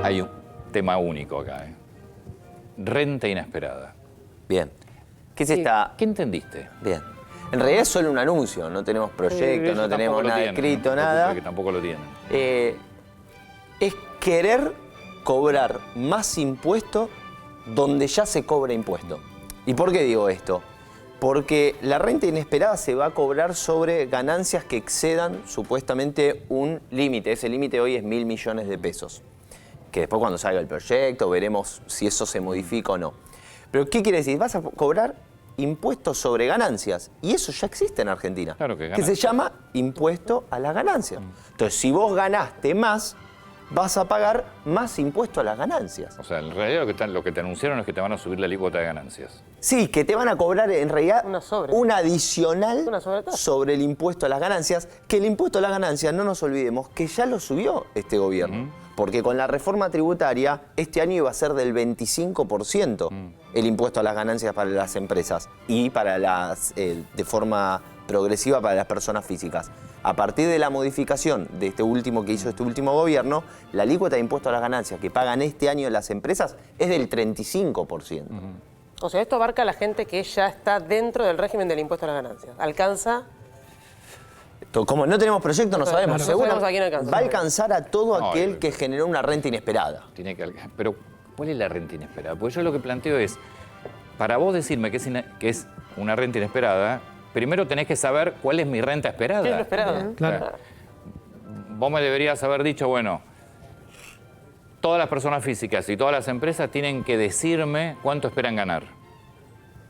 Hay un tema único acá, renta inesperada. Bien. ¿Qué es esta? ¿Qué entendiste? Bien. En realidad es solo un anuncio, no tenemos proyecto, no tenemos nada escrito, nada. Que tampoco lo tienen. Es querer cobrar más impuesto donde ya se cobra impuesto. ¿Y por qué digo esto? Porque la renta inesperada se va a cobrar sobre ganancias que excedan supuestamente un límite. Ese límite hoy es 1.000 millones de pesos. Que después cuando salga el proyecto veremos si eso se modifica o no. Pero ¿qué quiere decir? Vas a cobrar impuestos sobre ganancias. Y eso ya existe en Argentina. Claro que se llama impuesto a las ganancias. Entonces, si vos ganaste más, vas a pagar más impuesto a las ganancias. O sea, en realidad lo que te anunciaron es que te van a subir la alícuota de ganancias. Sí, que te van a cobrar en realidad un adicional Una sobretasa. sobre el impuesto a las ganancias, que el impuesto a las ganancias, no nos olvidemos, que ya lo subió este gobierno. Porque con la reforma tributaria, este año iba a ser del 25% el impuesto a las ganancias para las empresas y para de forma progresiva para las personas físicas. A partir de la modificación de este último que hizo este último gobierno, la alícuota de impuesto a las ganancias que pagan este año las empresas es del 35%. O sea, esto abarca a la gente que ya está dentro del régimen del impuesto a las ganancias. ¿Alcanza? Como no tenemos proyecto, no sabemos. Claro, Seguro no sabemos a quién alcanza. va a alcanzar a todo aquel que generó una renta inesperada. Tiene que, pero, ¿cuál es la renta inesperada? Porque yo lo que planteo es, para vos decirme que es una renta inesperada, primero tenés que saber cuál es mi renta esperada. ¿Qué es lo esperado? Claro. Vos me deberías haber dicho, bueno, todas las personas físicas y todas las empresas tienen que decirme cuánto esperan ganar.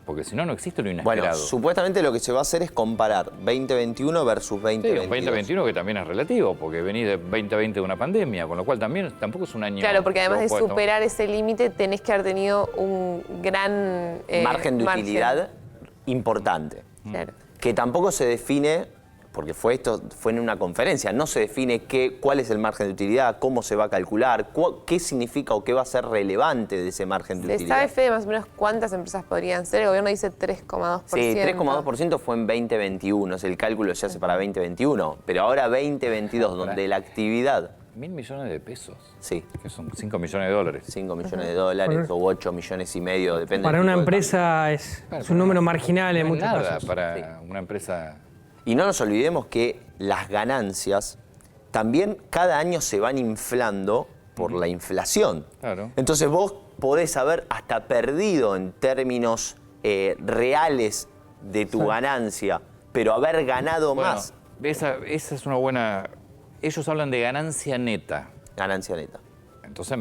Porque si no, no existe lo inesperado. Bueno, supuestamente lo que se va a hacer es comparar 2021 versus 2022. Sí, un 2021 que también es relativo, porque venís de 2020 de una pandemia, con lo cual tampoco es un año... Claro, porque además de opuesto. superar ese límite tenés que haber tenido un gran margen de utilidad importante. Claro. Que tampoco se define, porque fue en una conferencia, no se define cuál es el margen de utilidad, cómo se va a calcular, qué significa o qué va a ser relevante de ese margen de ¿Se utilidad. sabe, Fede, más o menos cuántas empresas podrían ser? El gobierno dice 3,2%. Sí, 3,2% fue en 2021, es el cálculo se hace para 2021, pero ahora 2022, donde la actividad... 1.000 millones de pesos. Sí. Que son 5 millones de dólares. 5 millones de dólares o 8 millones y medio, depende. Para del una tipo de empresa es un número marginal en No es muchos nada casos. para una empresa... Y no nos olvidemos que las ganancias también cada año se van inflando por la inflación. Claro. Entonces vos podés haber hasta perdido en términos reales de tu ganancia, pero haber ganado más. Esa es una buena... Ellos hablan de ganancia neta. Ganancia neta. Entonces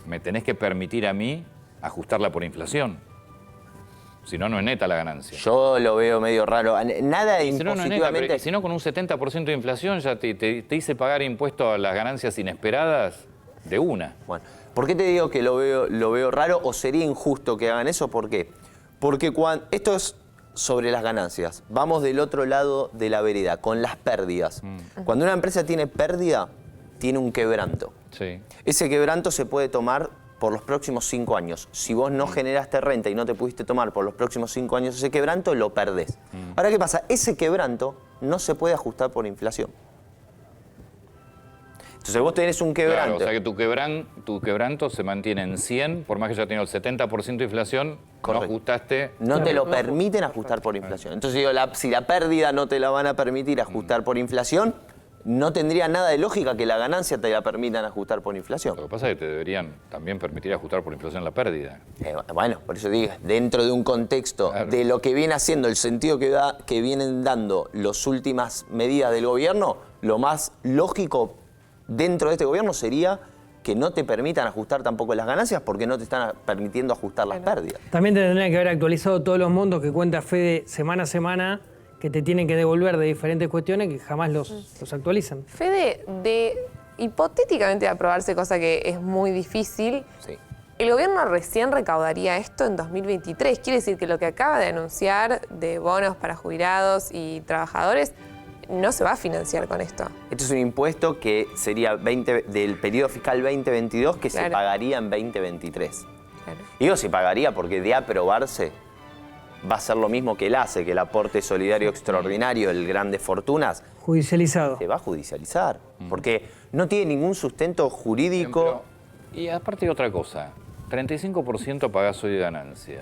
me tenés que permitir a mí ajustarla por inflación. Si no, no es neta la ganancia. Yo lo veo medio raro. Nada de Si no, no es neta, impositivamente... pero si no, con un 70% de inflación ya te hice pagar impuesto a las ganancias inesperadas de una. Bueno, ¿por qué te digo que lo veo raro o sería injusto que hagan eso? ¿Por qué? Porque esto es sobre las ganancias. Vamos del otro lado de la vereda, con las pérdidas. Cuando una empresa tiene pérdida, tiene un quebranto. Sí. Ese quebranto se puede tomar por los próximos 5 años. Si vos no generaste renta y no te pudiste tomar por los próximos 5 años ese quebranto, lo perdés. Ahora, ¿qué pasa? Ese quebranto no se puede ajustar por inflación. Entonces vos tenés un quebranto. Claro, o sea que tu quebranto se mantiene en 100, por más que ya tenga el 70% de inflación, Correcto. no ajustaste... No te lo permiten ajustar por inflación. Entonces digo, si la pérdida no te la van a permitir ajustar por inflación, no tendría nada de lógica que la ganancia te la permitan ajustar por inflación. Lo que pasa es que te deberían también permitir ajustar por inflación la pérdida. Bueno, por eso digo, dentro de un contexto de lo que viene haciendo, el sentido que vienen dando las últimas medidas del gobierno, lo más lógico dentro de este gobierno sería que no te permitan ajustar tampoco las ganancias porque no te están permitiendo ajustar las pérdidas. También te tendrían que haber actualizado todos los montos que cuenta Fede semana a semana, que te tienen que devolver de diferentes cuestiones que jamás los actualizan. Fede, hipotéticamente de aprobarse, cosa que es muy difícil, Sí. el gobierno recién recaudaría esto en 2023. Quiere decir que lo que acaba de anunciar de bonos para jubilados y trabajadores no se va a financiar con esto. Esto es un impuesto que sería del periodo fiscal 2022 que se Claro. pagaría en 2023. Claro. Digo se pagaría porque de aprobarse va a ser lo mismo que el ACE, que el aporte solidario extraordinario, el grandes fortunas, Judicializado. se va a judicializar, porque no tiene ningún sustento jurídico. Y aparte otra cosa, 35% pagás hoy de ganancia.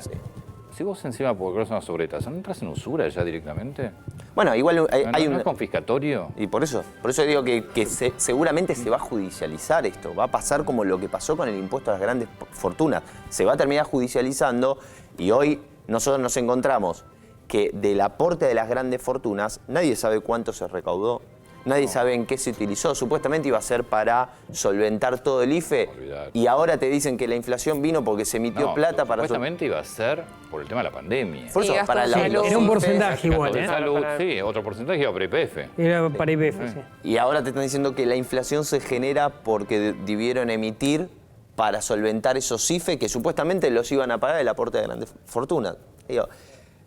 Si vos encima cobras una sobretasa, ¿no entras en usura ya directamente? Bueno, igual hay ¿No un... es confiscatorio? Y por eso digo que seguramente se va a judicializar esto. Va a pasar como lo que pasó con el impuesto a las grandes fortunas. Se va a terminar judicializando y hoy nosotros nos encontramos que del aporte de las grandes fortunas nadie sabe cuánto se recaudó, nadie sabe en qué se utilizó. Supuestamente iba a ser para solventar todo el IFE Olvidate. y ahora te dicen que la inflación vino porque se emitió No, plata para... supuestamente iba a ser por el tema de la pandemia. Por eso, Y para gastos de los salud. Era un IFE, porcentaje igual, Gasto de ¿eh? salud, sí, otro porcentaje iba para IPF. Era para IPF, sí. Y ahora te están diciendo que la inflación se genera porque debieron emitir para solventar esos IFE que supuestamente los iban a pagar el aporte de grandes fortunas. Digo,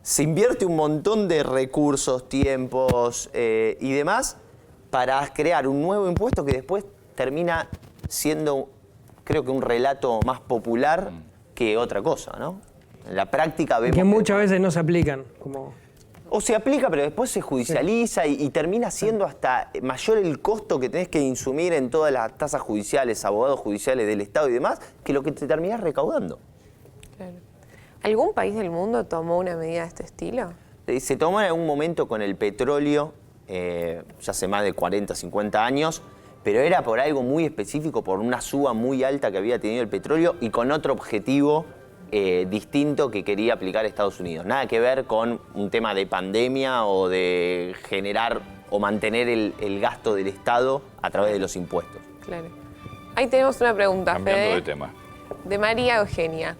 se invierte un montón de recursos, tiempos y demás para crear un nuevo impuesto que después termina siendo, creo que un relato más popular que otra cosa, ¿no? En la práctica vemos... Que muchas veces no se aplican. Como... O se aplica, pero después se judicializa y termina siendo hasta mayor el costo que tenés que insumir en todas las tasas judiciales, abogados judiciales del Estado y demás, que lo que te terminás recaudando. Claro. ¿Algún país del mundo tomó una medida de este estilo? Se tomó en algún momento con el petróleo, ya hace más de 40, 50 años, pero era por algo muy específico, por una suba muy alta que había tenido el petróleo y con otro objetivo distinto que quería aplicar Estados Unidos. Nada que ver con un tema de pandemia o de generar o mantener el gasto del Estado a través de los impuestos. Claro. Ahí tenemos una pregunta, Cambiando Fede, de tema. de María Eugenia.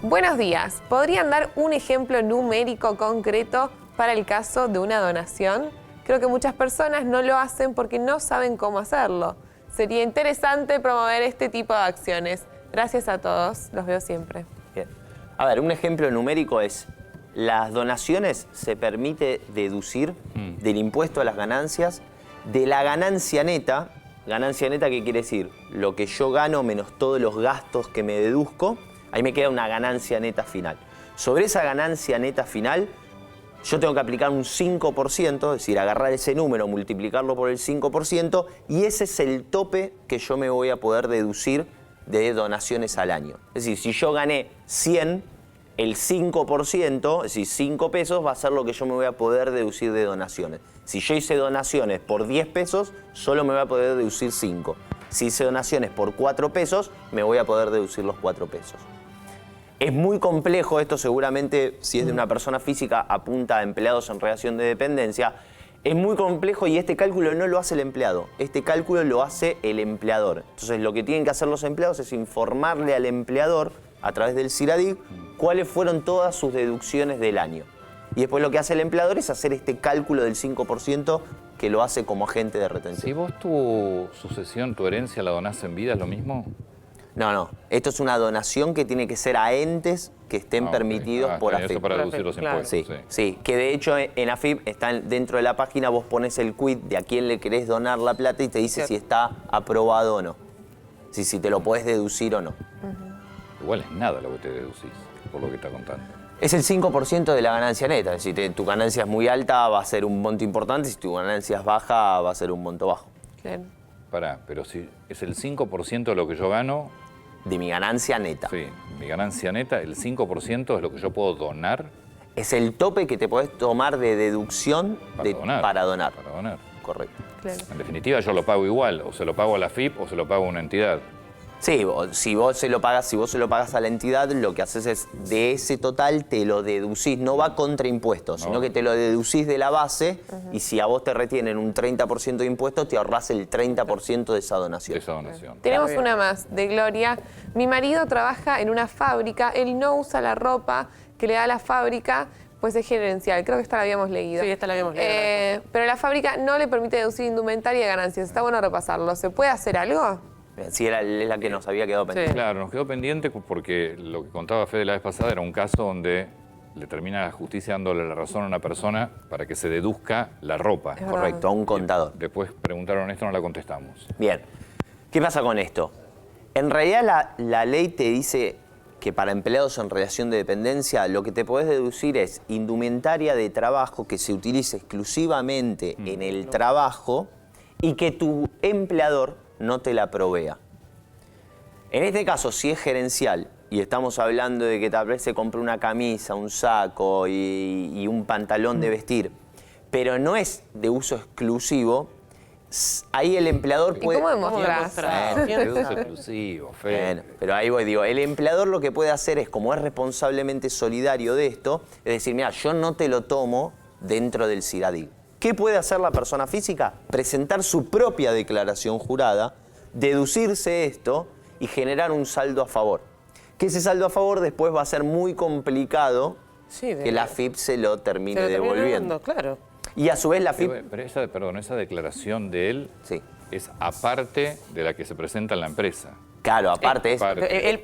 Buenos días. ¿Podrían dar un ejemplo numérico concreto para el caso de una donación? Creo que muchas personas no lo hacen porque no saben cómo hacerlo. Sería interesante promover este tipo de acciones. Gracias a todos. Los veo siempre. Bien. A ver, un ejemplo numérico es, las donaciones se permite deducir del impuesto a las ganancias, de la ganancia neta. Ganancia neta, ¿qué quiere decir? Lo que yo gano menos todos los gastos que me deduzco, ahí me queda una ganancia neta final. Sobre esa ganancia neta final, yo tengo que aplicar un 5%, es decir, agarrar ese número, multiplicarlo por el 5%, y ese es el tope que yo me voy a poder deducir de donaciones al año. Es decir, si yo gané 100, el 5%, es decir, 5 pesos, va a ser lo que yo me voy a poder deducir de donaciones. Si yo hice donaciones por 10 pesos, solo me voy a poder deducir 5. Si hice donaciones por 4 pesos, me voy a poder deducir los 4 pesos. Es muy complejo esto, seguramente, si es de una persona física, apunta a empleados en relación de dependencia. Es muy complejo y este cálculo no lo hace el empleado, este cálculo lo hace el empleador. Entonces lo que tienen que hacer los empleados es informarle al empleador a través del CIRADIC cuáles fueron todas sus deducciones del año. Y después lo que hace el empleador es hacer este cálculo del 5% que lo hace como agente de retención. Si vos tu sucesión, tu herencia la donás en vida, ¿es lo mismo? No. Esto es una donación que tiene que ser a entes que estén Ok. permitidos por está bien, AFIP. Eso para deducir los Claro. impuestos. Sí, que de hecho en AFIP está dentro de la página, vos pones el quit de a quién le querés donar la plata y te dice si está aprobado o no. Si te lo podés deducir o no. Igual es nada lo que te deducís, por lo que está contando. Es el 5% de la ganancia neta. Si tu ganancia es muy alta, va a ser un monto importante. Si tu ganancia es baja, va a ser un monto bajo. Claro. Pará, pero si es el 5% de lo que yo gano, De mi ganancia neta. sí, mi ganancia neta, el 5% es lo que yo puedo donar Es el tope que te podés tomar de deducción para donar. para donar. Para donar. Correcto. Claro. En definitiva, yo lo pago igual, o se lo pago a la FIP o se lo pago a una entidad. Sí, si vos se lo pagas a la entidad, lo que haces es de ese total te lo deducís, no va contra impuestos, sino que te lo deducís de la base y si a vos te retienen un 30% de impuestos, te ahorrás el 30% de esa donación. De esa donación. Tenemos una más, de Gloria. Mi marido trabaja en una fábrica, él no usa la ropa que le da la fábrica, pues es gerencial. Creo que esta la habíamos leído. Sí, esta la habíamos leído. Pero la fábrica no le permite deducir indumentaria y ganancias. Está bueno repasarlo. ¿Se puede hacer algo? Sí, es la que nos había quedado pendiente. Claro, nos quedó pendiente porque lo que contaba Fede la vez pasada era un caso donde le termina la justicia dándole la razón a una persona para que se deduzca la ropa. Es Correcto, a un contador. Después preguntaron esto, no la contestamos. Bien, ¿qué pasa con esto? En realidad la ley te dice que para empleados en relación de dependencia lo que te podés deducir es indumentaria de trabajo que se utilice exclusivamente en el trabajo y que tu empleador no te la provea. En este caso, si es gerencial y estamos hablando de que tal vez se compró una camisa, un saco y un pantalón de vestir, pero no es de uso exclusivo, ahí el empleador ¿Y puede... cómo demostrás? Es uso exclusivo, Fede. Bueno, pero ahí voy, digo, el empleador lo que puede hacer es, como es responsablemente solidario de esto, es decir, mira, yo no te lo tomo dentro del CIRADIG. ¿Qué puede hacer la persona física? Presentar su propia declaración jurada, deducirse esto y generar un saldo a favor. Que ese saldo a favor después va a ser muy complicado que la AFIP se lo termine devolviendo. Claro. Y a su vez la AFIP... Pero esa declaración de él Sí. es aparte de la que se presenta en la empresa. Claro, aparte es...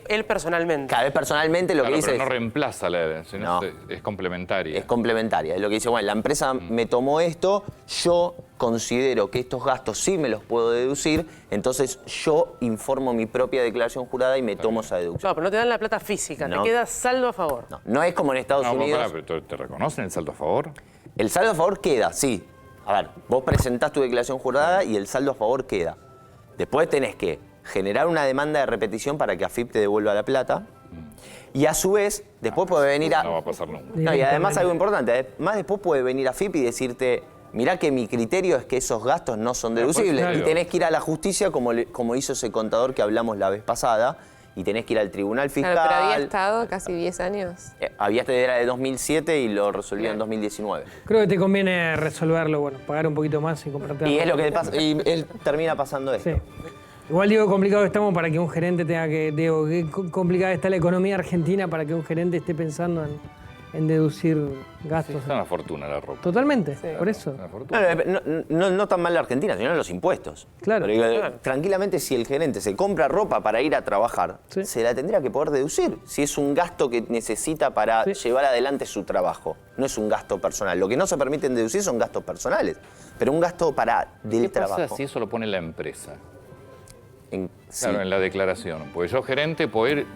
Él personalmente. Cada vez personalmente lo Claro, que dice pero no es... reemplaza la sino No. es complementaria. Es complementaria. Es lo que dice, bueno, la empresa me tomó esto, yo considero que estos gastos sí me los puedo deducir, entonces yo informo mi propia declaración jurada y me tomo esa deducción. No, pero no te dan la plata física, No. te queda saldo a favor. No, no es como en Estados No, Unidos. pará, pero ¿te reconocen el saldo a favor? El saldo a favor queda, sí. A ver, vos presentás tu declaración jurada y el saldo a favor queda. Después tenés que generar una demanda de repetición para que AFIP te devuelva la plata. Y a su vez, después puede venir a... No va a pasar nunca. No, y además algo importante, además después puede venir AFIP y decirte, mirá que mi criterio es que esos gastos no son deducibles. claro. Y tenés que ir a la justicia como hizo ese contador que hablamos la vez pasada. Y tenés que ir al tribunal fiscal. Claro, pero había estado casi 10 años. Era de 2007 y lo resolvió en 2019. Creo que te conviene resolverlo, bueno, pagar un poquito más y comprarte Y algo. es lo que pasa, y él termina pasando esto. Sí. Igual digo, complicado estamos para que un gerente tenga que... Digo, qué complicada está la economía argentina para que un gerente esté pensando en deducir gastos. Es una fortuna la ropa. Totalmente, por eso. Una fortuna. No tan mal la Argentina, sino los impuestos. Claro. Pero digo, tranquilamente, si el gerente se compra ropa para ir a trabajar, Sí. se la tendría que poder deducir. Si es un gasto que necesita para Sí. llevar adelante su trabajo, no es un gasto personal. Lo que no se permiten deducir son gastos personales, pero un gasto del ¿Qué pasa trabajo. si eso lo pone la empresa? Sí, Claro, en la declaración. Porque yo, gerente, puedo ir,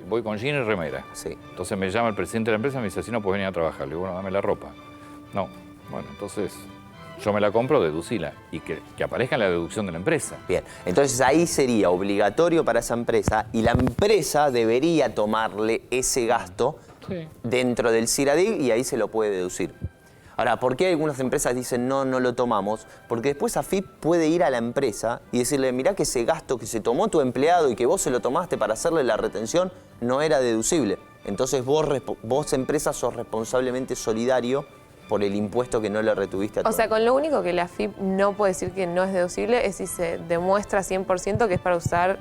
voy con jean y remera. sí. Entonces me llama el presidente de la empresa y me dice, así no puedes venir a trabajar. Le digo, bueno, dame la ropa. No. Bueno, entonces yo me la compro, deducila. Y que aparezca en la deducción de la empresa. Bien, entonces ahí sería obligatorio para esa empresa y la empresa debería tomarle ese gasto Sí. dentro del CIRADIG y ahí se lo puede deducir. Ahora, ¿por qué algunas empresas dicen no lo tomamos? Porque después AFIP puede ir a la empresa y decirle, mirá que ese gasto que se tomó tu empleado y que vos se lo tomaste para hacerle la retención no era deducible. Entonces vos empresa, sos responsablemente solidario por el impuesto que no le retuviste a tu O sea, con lo único que la AFIP no puede decir que no es deducible es si se demuestra 100% que es para usar...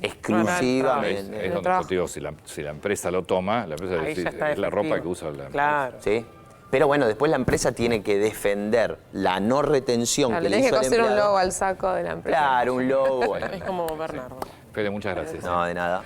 exclusivamente. Es el donde trabajo. yo te digo, si la empresa lo toma, la empresa Ahí dice, ya está es la ropa efectivo. que usa la empresa. Claro. ¿Sí? Pero bueno, después la empresa tiene que defender la no retención Claro, que le le tenés hizo que el coser un empleado. logo al saco de la empresa. Claro, un logo. Bueno, Es como Bernardo. Fede, muchas gracias. no, de nada.